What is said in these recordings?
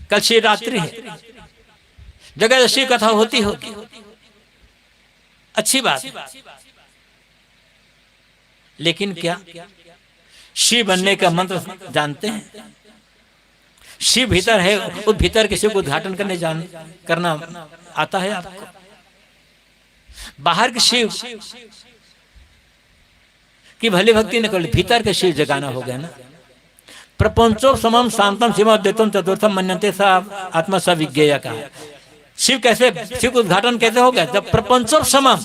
कल शिवरात्रि है, जगह शिव कथा होती होगी, अच्छी बात है। लेकिन क्या शिव बनने का मंत्र जानते हैं? शिव भीतर है, उस भीतर के शिव को उद्घाटन करना आता है आपको? बाहर के शिव की भली भक्ति न कर, भीतर के शिव जगाना हो गया ना। प्रपंचो समम शांतम शिव अद्वैतम चतुर्थम मन्यते सा आत्मा स विज्ञेय का। शिव कैसे, शिव का उद्घाटन कैसे हो गया? जब प्रपंचो समम,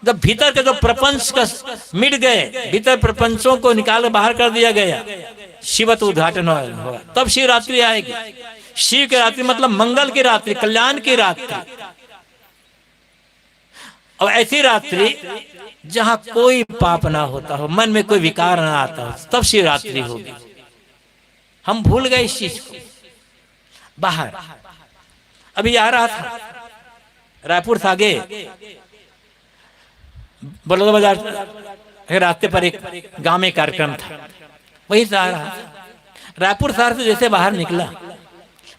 जब भीतर के जो प्रपंच का मिट गए, भीतर प्रपंचों को निकाल बाहर कर दिया गया, शिवत उद्घाटन होगा, तब शिवरात्रि आएगी। शिव की रात्रि मतलब मंगल की रात्रि, कल्याण की रात्रि। और ऐसी रात्रि जहां कोई पाप ना होता हो, मन में कोई विकार ना आता हो, तब शिवरात्रि होगी। हम भूल गए इस चीज को। बाहर अभी आ रहा था, रायपुर से आगे बड़ौदा बाजार रास्ते पर एक गांव में कार्यक्रम था, वहीं से आ रहा था। रायपुर शहर से जैसे बाहर निकला,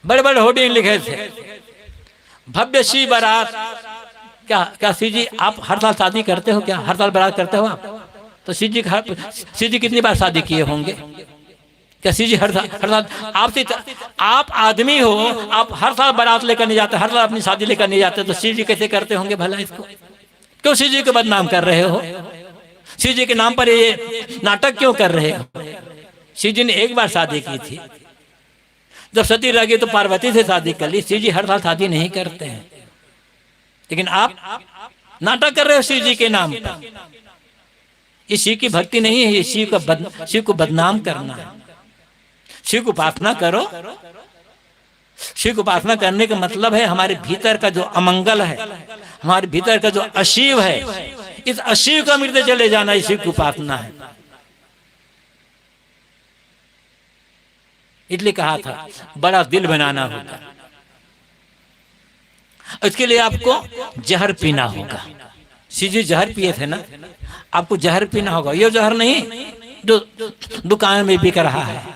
बड़े बड़े होर्डिंग लिखे थे, भव्य शिव बारात। क्या शिव जी आप हर साल शादी करते हो? क्या हर साल बारात करते हो आप? तो शिव जी कितनी बार शादी किए होंगे? क्या शिव जी हर साल आपसे, आप आदमी हो, आप हर साल बारात लेकर नहीं जाते, हर साल अपनी शादी लेकर नहीं जाते, तो शिव जी कैसे करते होंगे भला इसको? क्यों शिव जी को बदनाम कर रहे हो? शिव जी के नाम पर ये नाटक क्यों कर रहे हो? शिव जी ने एक बार शादी की थी, जब सती रह गई तो पार्वती से शादी कर ली। शिव जी हर साल शादी नहीं करते हैं, लेकिन आप नाटक कर रहे हो शिव जी के नाम पर। ये शिव की भक्ति नहीं है, ये शिव को बदनाम करना है। शिव को उपासना करो। शिव को उपासना करने का मतलब है हमारे भीतर का जो अमंगल है, हमारे भीतर का जो अशिव है, इस अशिव का मिटते चले जाना, इस शिव की उपासना है। इसलिए कहा था बड़ा दिल बनाना होगा। इसके लिए आपको जहर पीना होगा। शिव जी जहर पिए थे ना, आपको जहर पीना होगा। ये जहर नहीं जो दुकान में बिक रहा है,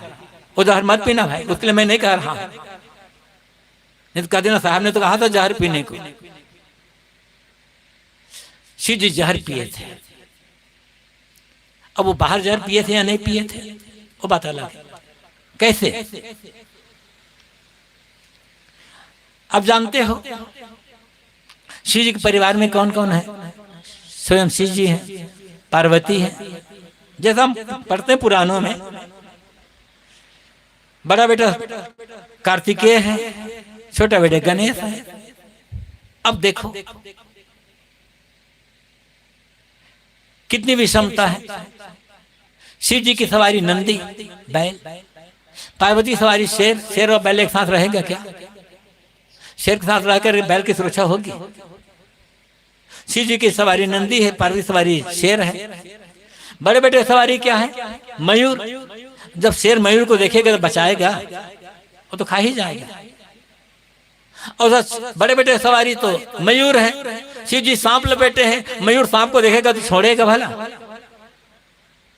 वो जहर मत पीना भाई, उसके लिए मैं नहीं कह रहा। नहीं तो कह देना साहब ने तो कहा था जहर पीने को। शिव जी जहर पिए थे। अब वो बाहर जहर पिए थे या नहीं पिए थे वो बात अलग है। कैसे? अब जानते हो शिव जी के परिवार में कौन कौन है? स्वयं शिव जी हैं, पार्वती है, जैसा हम पढ़ते हैं पुराणों में। बड़ा बेटा कार्तिकेय है, छोटा बेटा गणेश है। अब देखो कितनी विषमता है। शिव जी की सवारी नंदी बैल, पार्वती सवारी शेर। शेर और बैल एक साथ रहेगा क्या? शेर के साथ रहकर बैल की सुरक्षा होगी? शिव जी की सवारी नंदी है, पार्वती सवारी शेर है। बड़े बेटे सवारी क्या है? मयूर। जब शेर मयूर को देखेगा तो बचाएगा, वो तो खा ही जाएगा। और बड़े बेटे सवारी तो मयूर है। शिव जी सांप लपेटे हैं, मयूर सांप को देखेगा तो छोड़ेगा भला?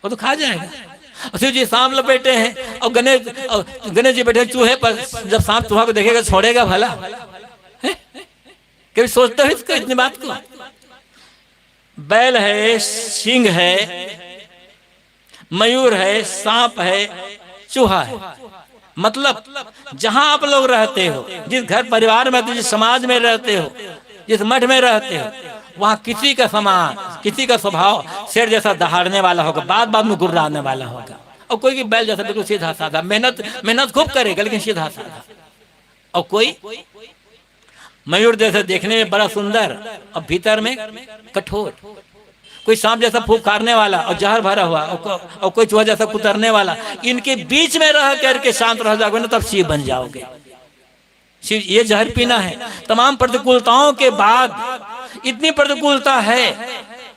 वो तो खा जाएगा। शिव जी सांप लपेटे हैं और गणेश जी बैठे चूहे पर, जब सांप चूहा को देखेगा छोड़ेगा भला? कभी सोचते हो इसको, इतनी बात को? बैल है, सिंह है, मयूर है, सांप है, चूहा है। मतलब जहां आप लोग रहते हो, जिस घर परिवार में, जिस समाज में रहते हो, जिस मठ में रहते हो, वहां किसी का समाज, किसी का स्वभाव शेर जैसा दहाड़ने वाला होगा, बात बात में गुर्राने वाला होगा। और कोई की बैल जैसा बिल्कुल सीधा साधा, मेहनत खूब करेगा लेकिन सीधा साधा। और कोई मयूर जैसा देखने में बड़ा सुंदर और भीतर में कठोर। कोई सांप जैसा फूफकारने वाला और जहर भरा हुआ, और कोई चूहा जैसा कुतरने वाला। इनके बीच में रह करके शांत रह जाओगे ना, तब शिव बन जाओगे। शिव ये जहर पीना है। तमाम प्रतिकूलताओं के बाद, इतनी प्रतिकूलता है,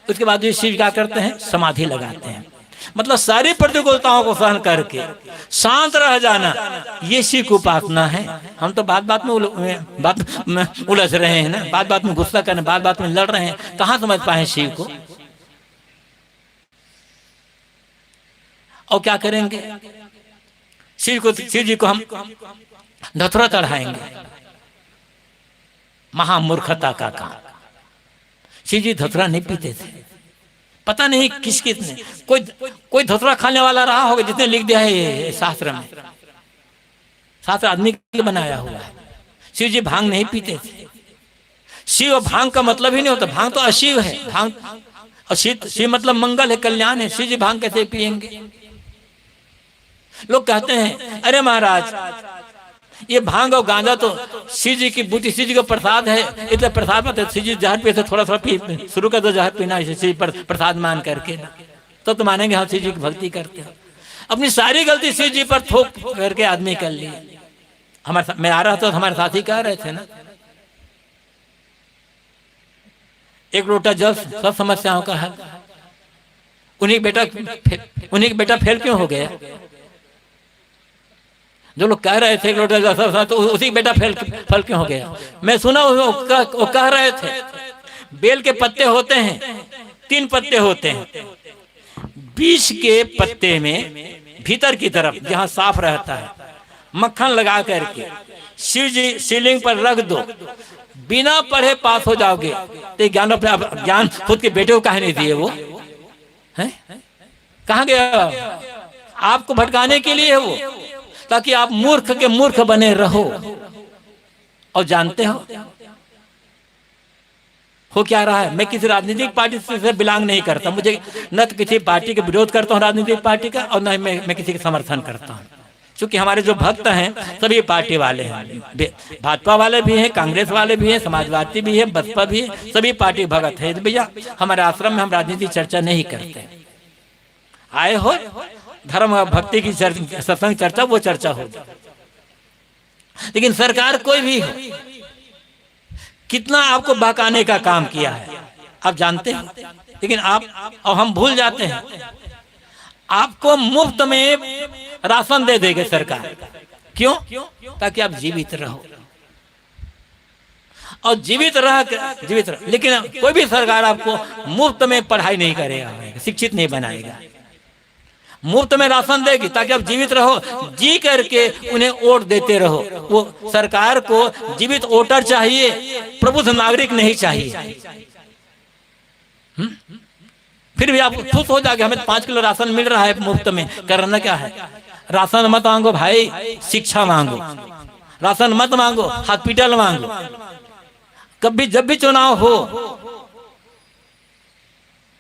उसके बाद ये शिव क्या करते हैं? समाधि लगाते हैं। मतलब सारी प्रतिकूलताओं को सहन करके शांत रह जाना, ये शिव की उपासना है। हम तो बात बात में उलझ रहे हैं ना, बात बात में गुस्सा करने, बात बात में लड़ रहे हैं। कहाँ समझ पाए शिव को? और क्या करेंगे? शिव जी को हम धतुरा चढ़ाएंगे। महामूर्खता का काम। शिव जी धतुरा नहीं पीते थे। पता नहीं किस किसने कोई धतुरा खाने वाला रहा होगा जिसने लिख दिया है ये शास्त्र में। शास्त्र आदमी के लिए बनाया हुआ है। शिव जी भांग नहीं पीते थे। शिव भांग का मतलब ही नहीं होता। भांग तो अशिव है। भांग और शिव मतलब मंगल है, कल्याण है। शिव जी भांग कैसे पिएंगे? लोग कहते हैं अरे महाराज ये भांग और गांजा तो शिव जी की बूटी, शिव जी का प्रसाद है, इसलिए प्रसाद मत। शिव जी जहर पीते थोड़ा थोड़ा पी शुरू कर दो जहर पीना शिव प्रसाद मान करके, तो मानेंगे हाँ शिव जी की भक्ति करते हो। अपनी सारी गलती शिव जी पर थोप करके आदमी कर ली। मैं आ रहा था तो हमारे साथी कह रहे थे ना, एक लोटा जल सब समस्याओं का हल। उन्हीं का बेटा फेल क्यों हो गया? जो लोग कह रहे थे एक लोटा जल तो उसी बेटा फल क्यों हो गया? मैं सुना वो कह रहे थे बेल के पत्ते होते हैं, 3 पत्ते होते हैं। बीच के पत्ते में भीतर की तरफ जहां साफ रहता है मक्खन लगा करके शिव जी शिवलिंग पर रख दो, बिना पढ़े पास हो जाओगे। तो ज्ञान खुद के बेटे को काहे नहीं दिए? वो है कहाँ गया? आपको भटकाने के लिए है वो, ताकि आप मूर्ख के मूर्ख बने रहो। और जानते हो क्या रहा है? मैं किसी राजनीतिक पार्टी से बिलोंग नहीं करता। मुझे न तो किसी पार्टी के विरोध करता हूँ राजनीतिक पार्टी का, और न मैं किसी का समर्थन करता हूँ। क्योंकि हमारे जो भक्त हैं सभी पार्टी वाले हैं। भाजपा वाले भी हैं, कांग्रेस वाले भी हैं, समाजवादी भी है, बसपा भी है, सभी पार्टी भगत है। भैया हमारे आश्रम में हम राजनीति चर्चा नहीं करते। आए हो धर्म और भक्ति की सत्संग चर्चा, वो चर्चा हो। लेकिन सरकार कोई भी हो, कितना आपको बहकाने का काम किया है आप जानते हैं। लेकिन आप और हम भूल जाते हैं। आपको मुफ्त में राशन दे देगी सरकार। क्यों? ताकि आप जीवित रहो और जीवित रह। लेकिन कोई भी सरकार आपको मुफ्त में पढ़ाई नहीं करेगा, शिक्षित नहीं बनाएगा। मुफ्त में राशन देगी ताकि आप जीवित रहो, जी करके उन्हें वोट देते रहो। वो सरकार को जीवित वोटर चाहिए, प्रबुद्ध नागरिक नहीं चाहिए। फिर भी आप खुश हो जाएंगे हमें 5 किलो राशन मिल रहा है मुफ्त में। करना क्या है? राशन मत मांगो भाई, शिक्षा मांगो। राशन मत मांगो, हॉस्पिटल मांगो। कभी जब भी चुनाव हो,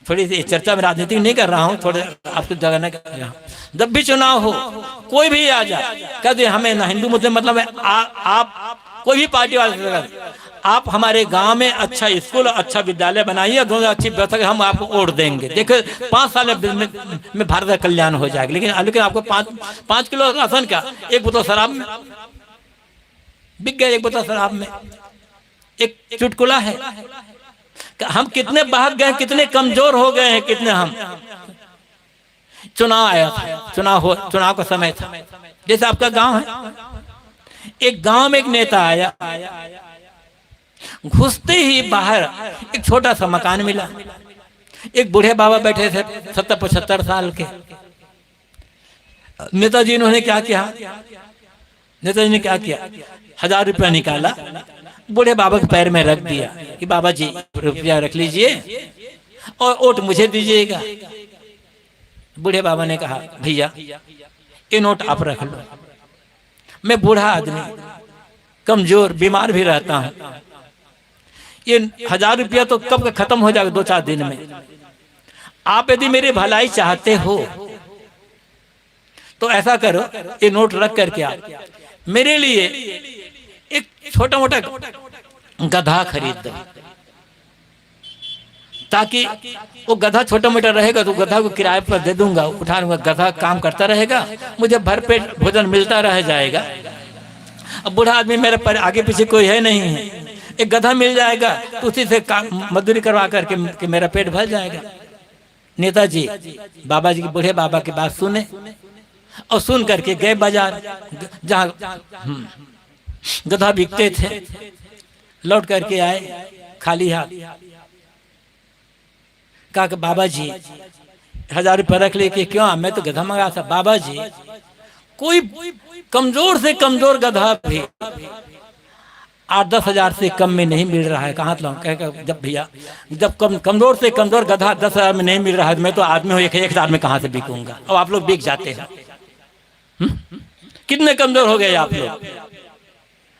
थोड़ी सी चर्चा में राजनीति नहीं कर रहा हूँ, थोड़े आपको जगाने का। जब भी चुनाव हो कोई भी आ जाए, कहते हमें ना हिंदू मुस्लिम मतलब है। आप कोई भी पार्टी वाले, आप हमारे गांव में अच्छा स्कूल अच्छा विद्यालय बनाइए, दोनों अच्छी व्यवस्था, हम आपको वोट देंगे। देखो 5 साल में भारत का कल्याण हो जाएगा। लेकिन आपको 5 किलो राशन का, एक बोतल शराब में बिक गया। एक बोतल शराब में एक चुटकुला है। हम कितने बहक गए, कितने कमजोर हो गए हैं, कितने हम। चुनाव आया था, चुनाव का समय था। जैसे आपका गांव है, एक गांव में एक नेता आया, घुसते ही बाहर एक छोटा सा मकान मिला। एक बूढ़े बाबा बैठे थे 70-75 साल के। नेताजी इन्होंने क्या किया? नेताजी ने क्या किया? 1000 रुपया निकाला, बूढ़े बाबा के पैर में रख दिया कि बाबा जी रुपया रख लीजिए और वोट मुझे दीजिएगा। बूढ़े बाबा ने कहा भैया ये नोट आप रख लो, मैं बूढ़ा आदमी, कमजोर, बीमार भी रहता हूं। ये 1000 रुपया तो कब का खत्म हो जाएगा, 2-4 दिन में। आप यदि मेरी भलाई चाहते हो तो ऐसा करो, ये नोट रख करके आप मेरे लिए एक छोटा मोटा गधा खरीद दो, ताकि वो गधा छोटा मोटा रहेगा तो गधा को किराए पर दे दूंगा, उठा लूंगा, गधा काम करता रहेगा, मुझे भरपेट भोजन मिलता रह जाएगा। अब बूढ़ा आदमी मेरे पर आगे पीछे कोई है नहीं है, एक गधा मिल जाएगा तो उसी से मजदूरी करवा करके कि मेरा पेट भर जाएगा। नेताजी बाबा जी, बूढ़े बाबा की बात सुने और सुन करके गए बाजार जहाँ गधा बिकते थे। लौट करके आए खाली हाथ। कहा कि बाबा जी 1000 रुपये रख ले। कि क्यों? मैं तो गधा मंगा था। बाबा जी कोई कमजोर से कमजोर गधा भी 8-10 हजार से कम में नहीं मिल रहा है। कहाँ लाऊं? कह जब भैया जब कमजोर से कमजोर गधा 10 हजार में नहीं मिल रहा है, मैं तो आदमी हूँ 1,000 में कहाँ से बिकूंगा? और आप लोग बिक जाते हैं। कितने कमजोर हो गए आप लोग।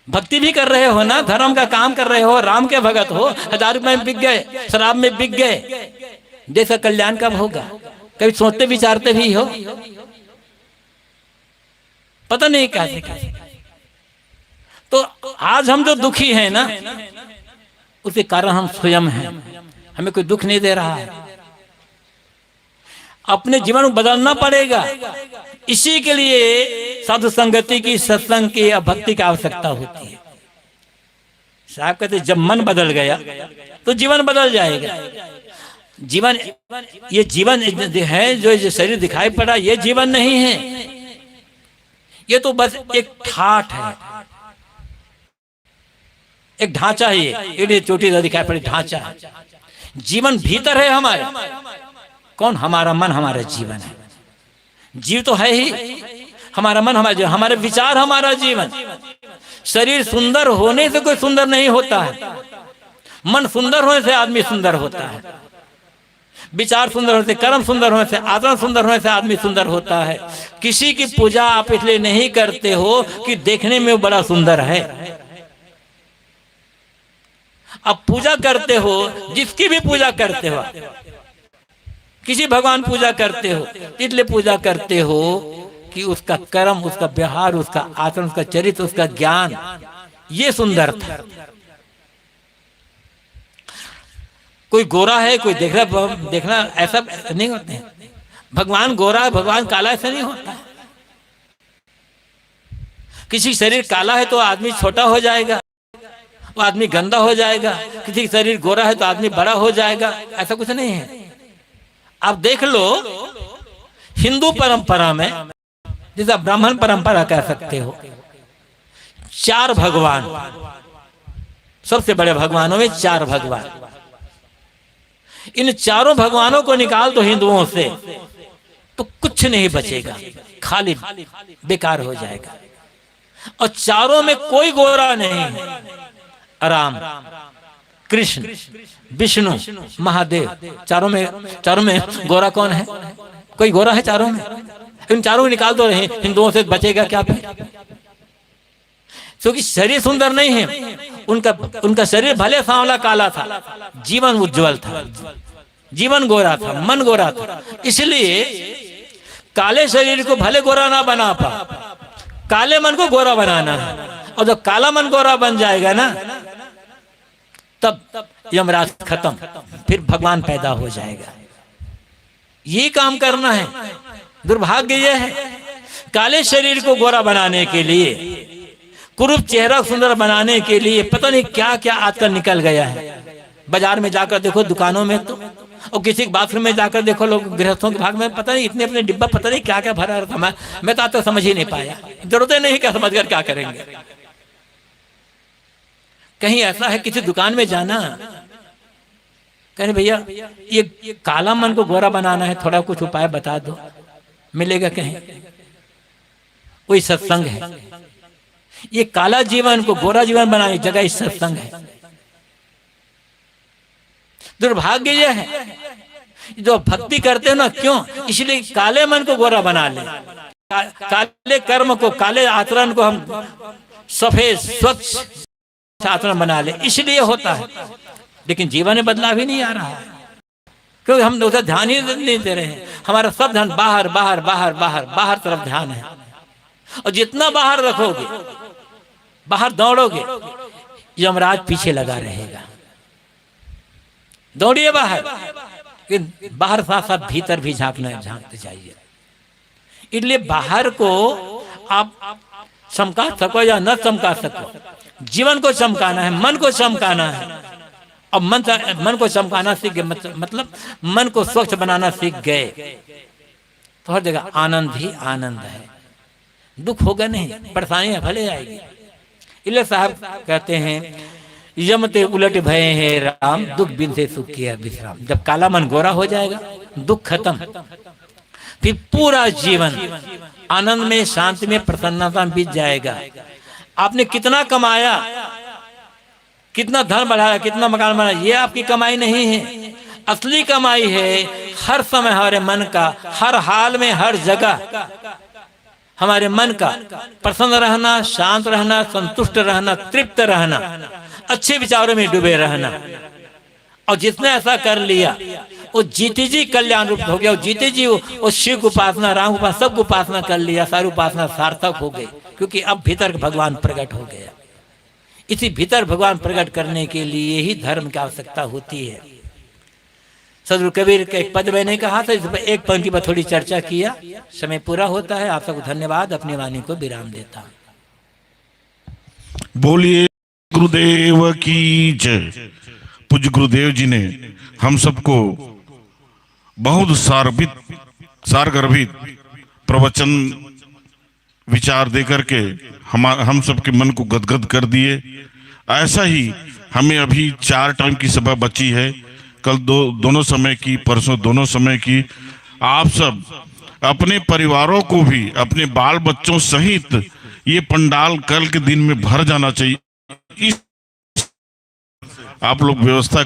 भक्ति भी कर रहे हो ना, धर्म का काम कर रहे हो, राम के भगत हो, 1000 रुपए में बिक गए, शराब में बिक गए। देश का कल्याण कब होगा? कभी सोचते विचारते भी हो? पता नहीं कैसे कैसे। तो आज हम जो दुखी हैं ना, उसके कारण हम स्वयं हैं। हमें कोई दुख नहीं दे रहा है। अपने जीवन को बदलना पड़ेगा। इसी के लिए साधु संगति की, सत्संग की, भक्ति की आवश्यकता होती है। साहब कहते जब मन बदल गया तो जीवन बदल जाएगा। जीवन, ये जीवन है जो शरीर दिखाई पड़ा, ये जीवन नहीं है। ये तो बस एक ठाठ है, एक ढांचा है। ये चोटी दिखाई पड़ी ढांचा है। जीवन भीतर है हमारे। कौन? हमारा मन हमारा जीवन है। जीव तो है ही हमारा मन, हमारा जीवन, हमारे विचार हमारा जीवन। शरीर सुंदर होने से कोई सुंदर नहीं होता है। मन सुंदर होने से आदमी सुंदर होता है। विचार सुंदर होने से, कर्म सुंदर होने से, आचरण सुंदर होने से आदमी सुंदर होता है। किसी की पूजा आप इसलिए नहीं करते हो कि देखने में वो बड़ा सुंदर है। आप पूजा करते हो, जिसकी भी पूजा करते हो, किसी भगवान पूजा करते हो, इसलिए पूजा करते हो कि उसका कर्म, उसका व्यवहार, उसका आचरण, उसका चरित्र, उसका ज्ञान, ये सुंदर था। कोई गोरा है, कोई देखना ऐसा नहीं होते हैं। भगवान गोरा है, भगवान काला, ऐसा नहीं होता। किसी शरीर काला है तो आदमी छोटा हो जाएगा, वो आदमी गंदा हो जाएगा। किसी शरीर गोरा है तो आदमी बड़ा हो जाएगा, ऐसा कुछ नहीं है। आप देख लो हिंदू परंपरा में, जैसा ब्राह्मण परंपरा कह सकते हो, 4 भगवान, सबसे बड़े भगवानों में 4 भगवान। इन चारों भगवानों को निकाल दो हिंदुओं से तो कुछ नहीं बचेगा, खाली बेकार हो जाएगा। और चारों में कोई गोरा नहीं है। राम, कृष्ण, विष्णु, महादेव, चारों में गोरा कौन है? कोई गोरा है चारों में? इन चारों को निकाल दो, हिंदुओं से बचेगा क्या? क्योंकि शरीर सुंदर नहीं है उनका शरीर भले सांवला काला था, जीवन उज्जवल था, जीवन गोरा था, मन गोरा था। इसलिए काले शरीर को भले गोरा ना बना पा, काले मन को गोरा बनाना है। और जब काला मन गोरा बन जाएगा ना, तब यमराज खत्म, फिर भगवान पैदा हो जाएगा। ये काम करना है। दुर्भाग्य यह है, काले शरीर को गोरा बनाने के लिए, कुरूप चेहरा सुंदर बनाने के लिए पता नहीं क्या क्या आजकल निकल गया है। बाजार में जाकर देखो, दुकानों में तो, और किसी बाथरूम में जाकर देखो, लोग गृहस्थों के भाग में पता नहीं इतने अपने डिब्बा पता नहीं क्या क्या भरा रहता। मैं तो आज तक समझ ही नहीं पाया। जरूरत नहीं, क्या समझ कर क्या करेंगे। कहीं ऐसा है किसी दुकान में जाना, कहने भैया ये काला मन को गोरा बनाना है, थोड़ा कुछ उपाय बता दो, मिलेगा कहीं? कोई सत्संग है। ये काला जीवन को गोरा जीवन बनाने की जगह इस सत्संग है। दुर्भाग्य यह है जो भक्ति करते हैं ना, क्यों? इसलिए काले मन को गोरा बना ले, काले कर्म को, काले आचरण को हम सफेद स्वच्छ आचरण बना ले, इसलिए होता है। लेकिन जीवन में बदलाव ही नहीं आ रहा है, क्योंकि हम उधर ध्यान ही नहीं दे रहे हैं। हमारा सब ध्यान बाहर बाहर बाहर बाहर बाहर तरफ ध्यान है। और जितना बाहर रखोगे, बाहर दौड़ोगे, यमराज पीछे लगा रहेगा। दौड़िए बाहर, लेकिन बाहर साथ साथ भीतर भी झांकते जाइए। इसलिए बाहर को आप चमका सको या न चमका सको, जीवन को चमकाना है, मन को चमकाना है। और मन को चमकाना सीख गए, मतलब मन को स्वच्छ बनाना सीख गए, तो हर जगह आनंद ही आनंद है। दुख होगा नहीं, परेशानी भले आएगी। इसलिए साहब कहते हैं, यमते उलट भय है राम, दुख बिन से सुख किया विश्राम। जब काला मन गोरा हो जाएगा, दुख खत्म, फिर पूरा जीवन आनंद में, शांति में, प्रसन्नता में बीत जाएगा। आपने कितना कमाया, कितना धन बढ़ाया, कितना मकान बनाया, ये आपकी कमाई नहीं है। असली कमाई है हर समय हमारे मन का, हर हाल में, हर जगह हमारे मन का प्रसन्न रहना, शांत रहना, संतुष्ट रहना, तृप्त रहना, अच्छे विचारों में डूबे रहना। और जिसने ऐसा कर लिया वो जीते जी कल्याण रूप हो गया। और जीते जी वो शिव की उपासना, राम की उपासना, सब उपासना कर लिया, सारी उपासना सार्थक हो गई, क्योंकि अब भीतर भगवान प्रकट हो गया। इसी भीतर भगवान प्रकट करने के लिए ही धर्म की आवश्यकता होती है। सदगुरु कबीर के एक पद मैंने कहा था, इस पर एक पंक्ति पर थोड़ी चर्चा किया। समय पूरा होता है। आप सबको धन्यवाद। अपनी वाणी को विराम देता हूं। बोलिए गुरुदेव की जय। पूज्य गुरुदेव जी ने हम सबको बहुत सारगर्भित प्रवचन विचार देकर के हम सबके मन को गदगद कर दिए। ऐसा ही हमें अभी 4 टाइम की सभा बची है, कल दोनों समय की, परसों दोनों समय की। आप सब अपने परिवारों को भी, अपने बाल बच्चों सहित ये पंडाल कल के दिन में भर जाना चाहिए। इस आप लोग व्यवस्था